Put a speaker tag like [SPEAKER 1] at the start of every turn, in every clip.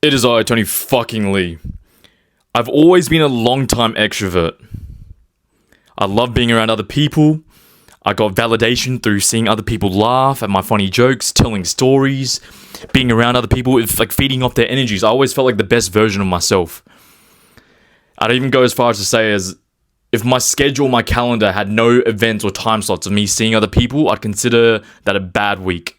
[SPEAKER 1] It is I, Tony fucking Lee. I've always been a long-time extrovert. I love being around other people. I got validation through seeing other people laugh at my funny jokes, telling stories, being around other people, like feeding off their energies. I always felt like the best version of myself. I'd even go as far as to say as if my schedule, my calendar had no events or time slots of me seeing other people, I'd consider that a bad week.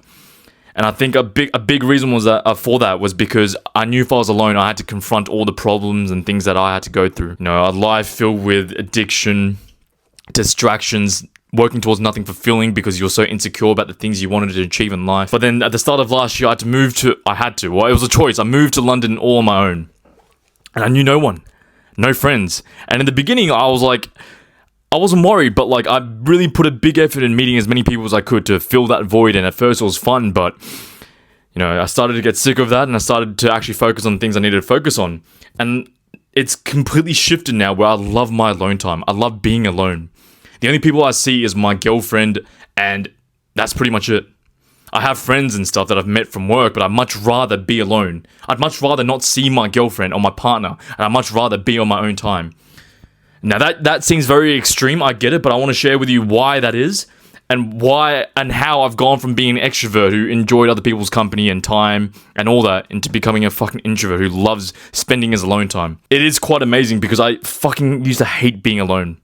[SPEAKER 1] And I think a big reason was for that was because I knew if I was alone, I had to confront all the problems and things that I had to go through. You know, a life filled with addiction, distractions, working towards nothing fulfilling because you're so insecure about the things you wanted to achieve in life. But then at the start of last year, well, it was a choice. I moved to London all on my own. And I knew no one, no friends. And in the beginning, I wasn't worried, but like I really put a big effort in meeting as many people as I could to fill that void. And at first it was fun, but you know, I started to get sick of that and I started to actually focus on things I needed to focus on. And it's completely shifted now where I love my alone time. I love being alone. The only people I see is my girlfriend, and that's pretty much it. I have friends and stuff that I've met from work, but I'd much rather be alone. I'd much rather not see my girlfriend or my partner, and I'd much rather be on my own time. Now that seems very extreme, I get it, but I want to share with you why that is, and why and how I've gone from being an extrovert who enjoyed other people's company and time and all that into becoming a fucking introvert who loves spending his alone time. It is quite amazing because I fucking used to hate being alone.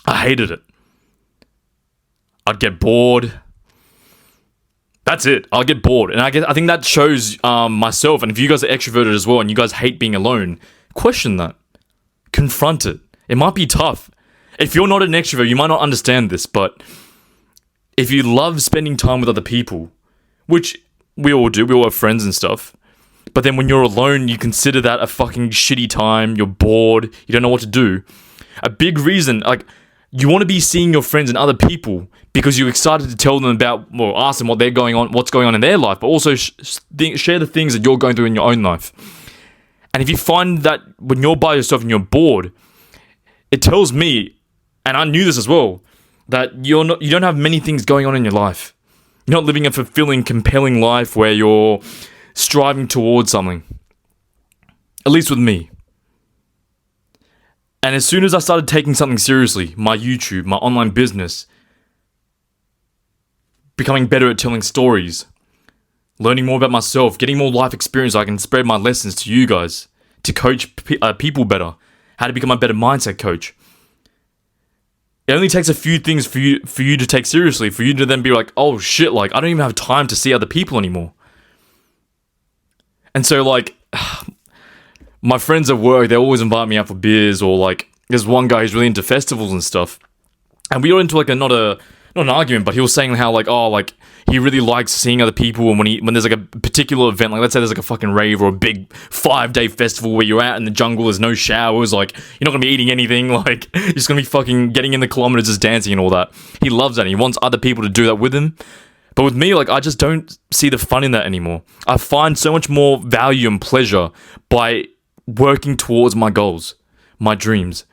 [SPEAKER 1] I hated it. I'd get bored. That's it. I'll get bored. And I think that shows myself. And if you guys are extroverted as well and you guys hate being alone, question that. Confront it. It might be tough. If you're not an extrovert, you might not understand this. But if you love spending time with other people, which we all do, we all have friends and stuff. But then when you're alone, you consider that a fucking shitty time. You're bored. You don't know what to do. A big reason, like, you want to be seeing your friends and other people because you're excited to tell them about, well, ask them what's going on in their life, but also share the things that you're going through in your own life. And if you find that when you're by yourself and you're bored, it tells me, and I knew this as well, that you don't have many things going on in your life. You're not living a fulfilling, compelling life where you're striving towards something. At least with me. And as soon as I started taking something seriously, my YouTube, my online business, becoming better at telling stories, learning more about myself, getting more life experience so I can spread my lessons to you guys, to coach people better, how to become a better mindset coach. It only takes a few things for you to take seriously, for you to then be like, oh shit, like I don't even have time to see other people anymore. And so like, my friends at work, they always invite me out for beers, or like, there's one guy who's really into festivals and stuff. And we got into like not an argument, but he was saying how like, oh, like he really likes seeing other people, and when there's like a particular event, like let's say there's like a fucking rave or a big 5-day festival where you're out in the jungle, there's no showers, like you're not gonna be eating anything, like you're just gonna be fucking getting in the kilometers, just dancing and all that. He loves that, and he wants other people to do that with him. But with me, like I just don't see the fun in that anymore. I find so much more value and pleasure by working towards my goals, my dreams.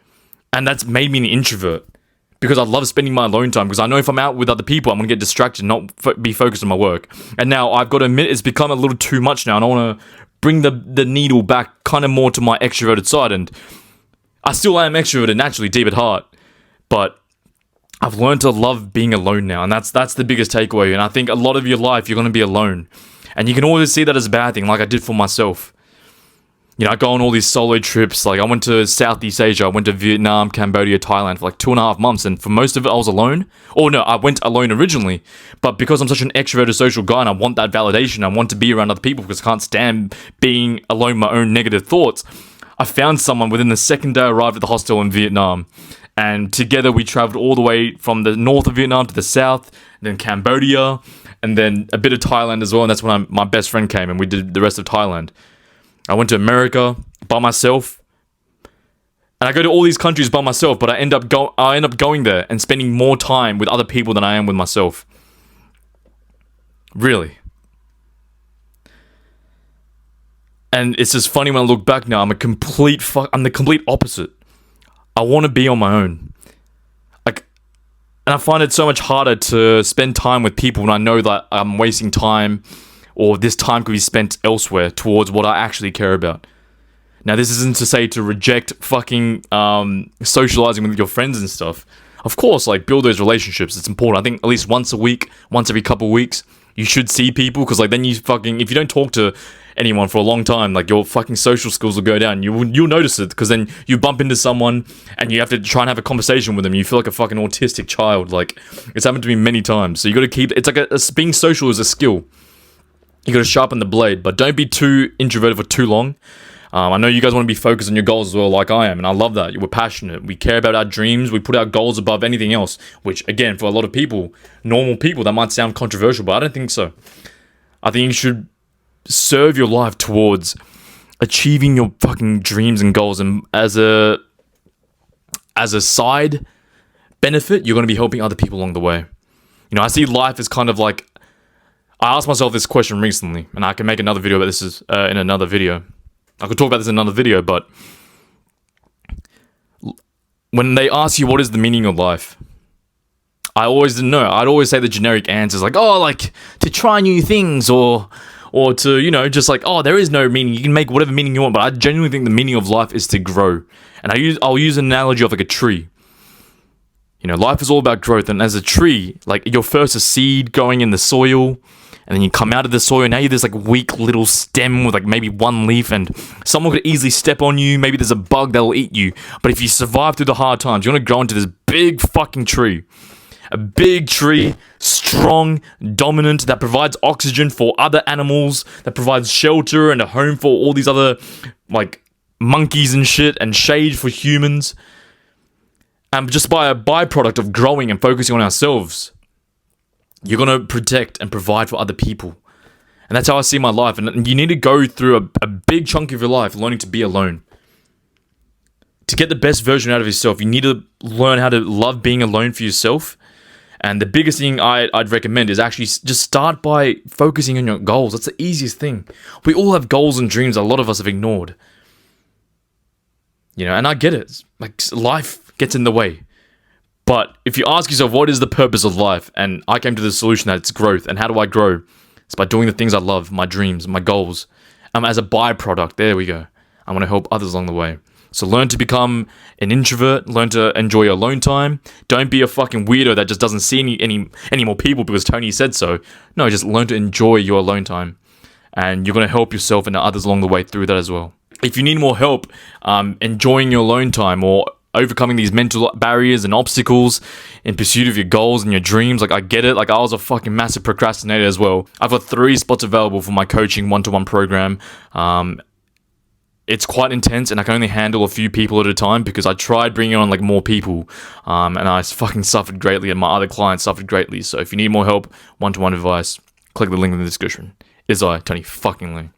[SPEAKER 1] And that's made me an introvert because I love spending my alone time, because I know if I'm out with other people, I'm going to get distracted, not be focused on my work. And now I've got to admit, it's become a little too much now, and I want to bring the needle back kind of more to my extroverted side. And I still am extroverted naturally, deep at heart, but I've learned to love being alone now, and that's the biggest takeaway. And I think a lot of your life, you're going to be alone. And you can always see that as a bad thing, like I did for myself. You know, I go on all these solo trips. Like I went to Southeast Asia. I went to Vietnam, Cambodia, Thailand for like 2.5 months. And for most of it, I was alone. Or no, I went alone originally. But because I'm such an extroverted social guy and I want that validation, I want to be around other people because I can't stand being alone with my own negative thoughts, I found someone within the second day I arrived at the hostel in Vietnam. And together we traveled all the way from the north of Vietnam to the south, then Cambodia, and then a bit of Thailand as well. And that's when my best friend came and we did the rest of Thailand. I went to America by myself, and I go to all these countries by myself, but I end up going there and spending more time with other people than I am with myself. Really. And it's just funny when I look back now, I'm the complete opposite. I want to be on my own. And I find it so much harder to spend time with people when I know that I'm wasting time, or this time could be spent elsewhere towards what I actually care about. Now, this isn't to say to reject fucking socializing with your friends and stuff. Of course, like, build those relationships. It's important. I think at least once a week, once every couple of weeks, you should see people, because, like, then you fucking, if you don't talk to anyone for a long time, like, your fucking social skills will go down. You'll notice it, because then you bump into someone and you have to try and have a conversation with them. You feel like a fucking autistic child. Like, it's happened to me many times. So you got to keep, it's like being social is a skill. You got to sharpen the blade, but don't be too introverted for too long. I know you guys want to be focused on your goals as well, like I am, and I love that. We're passionate. We care about our dreams. We put our goals above anything else, which, again, for a lot of people, normal people, that might sound controversial, but I don't think so. I think you should serve your life towards achieving your fucking dreams and goals, and as a side benefit, you're going to be helping other people along the way. You know, I see life as kind of like, I asked myself this question recently, and I can make another video about this in another video. I could talk about this in another video, but when they ask you what is the meaning of life, I always didn't know. I'd always say the generic answers like, oh, like, to try new things, or to, you know, just like, oh, there is no meaning. You can make whatever meaning you want, but I genuinely think the meaning of life is to grow. And I'll use an analogy of like a tree. You know, life is all about growth, and as a tree, like, you're first a seed going in the soil, and then you come out of the soil. Now you're this like weak little stem with like maybe one leaf, and someone could easily step on you. Maybe there's a bug that'll eat you. But if you survive through the hard times, you're gonna grow into this big fucking tree. A big tree, strong, dominant, that provides oxygen for other animals, that provides shelter and a home for all these other, like, monkeys and shit, and shade for humans. And just by a byproduct of growing and focusing on ourselves, you're going to protect and provide for other people. And that's how I see my life. And you need to go through a big chunk of your life learning to be alone. To get the best version out of yourself, you need to learn how to love being alone for yourself. And the biggest thing I'd recommend is actually just start by focusing on your goals. That's the easiest thing. We all have goals and dreams a lot of us have ignored. You know, and I get it. Like, life gets in the way. But if you ask yourself, what is the purpose of life? And I came to the solution that it's growth. And how do I grow? It's by doing the things I love, my dreams, my goals. As a byproduct, there we go. I want to help others along the way. So learn to become an introvert. Learn to enjoy your alone time. Don't be a fucking weirdo that just doesn't see any more people because Tony said so. No, just learn to enjoy your alone time. And you're going to help yourself and others along the way through that as well. If you need more help enjoying your alone time or overcoming these mental barriers and obstacles in pursuit of your goals and your dreams, like, I get it. Like, I was a fucking massive procrastinator as well. I've got 3 spots available for my coaching one-to-one program. It's quite intense, and I can only handle a few people at a time because I tried bringing on like more people, and I fucking suffered greatly, and my other clients suffered greatly. So if you need more help, one-to-one advice, click the link in the description. It is I, Tony fucking Lee.